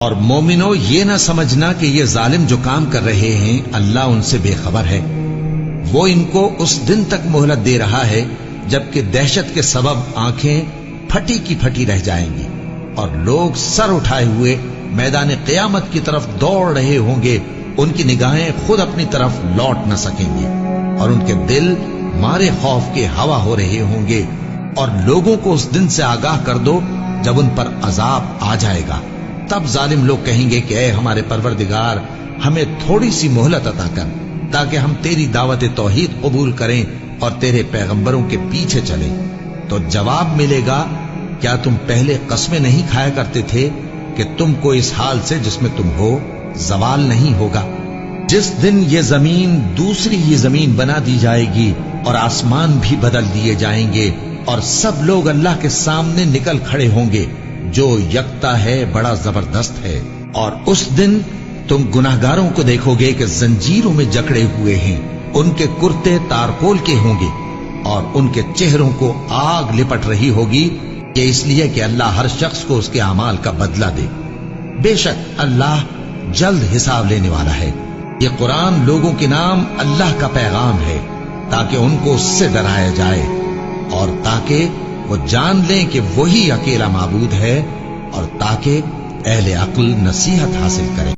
اور مومنو یہ نہ سمجھنا کہ یہ ظالم جو کام کر رہے ہیں اللہ ان سے بے خبر ہے. وہ ان کو اس دن تک مہلت دے رہا ہے جبکہ دہشت کے سبب آنکھیں پھٹی کی پھٹی رہ جائیں گی اور لوگ سر اٹھائے ہوئے میدان قیامت کی طرف دوڑ رہے ہوں گے. ان کی نگاہیں خود اپنی طرف لوٹ نہ سکیں گے اور ان کے دل مارے خوف کے ہوا ہو رہے ہوں گے. اور لوگوں کو اس دن سے آگاہ کر دو جب ان پر عذاب آ جائے گا. تب ظالم لوگ کہیں گے کہ اے ہمارے پروردگار ہمیں تھوڑی سی مہلت عطا کر تاکہ ہم تیری دعوت توحید قبول کریں اور تیرے پیغمبروں کے پیچھے چلیں. تو جواب ملے گا کیا تم پہلے قسمیں نہیں کھایا کرتے تھے کہ تم کو اس حال سے جس میں تم ہو زوال نہیں ہوگا. جس دن یہ زمین دوسری ہی زمین بنا دی جائے گی اور آسمان بھی بدل دیے جائیں گے اور سب لوگ اللہ کے سامنے نکل کھڑے ہوں گے جو یکتا ہے بڑا زبردست ہے. اور اس دن تم گناہگاروں کو دیکھو گے کہ زنجیروں میں جکڑے ہوئے ہیں. ان کے کرتے تارکول کے ہوں گے اور ان کے چہروں کو آگ لپٹ رہی ہوگی. یہ اس لیے کہ اللہ ہر شخص کو اس کے اعمال کا بدلہ دے. بے شک اللہ جلد حساب لینے والا ہے. یہ قرآن لوگوں کے نام اللہ کا پیغام ہے تاکہ ان کو اس سے ڈرایا جائے اور تاکہ وہ جان لیں کہ وہی اکیلا معبود ہے اور تاکہ اہل عقل نصیحت حاصل کریں.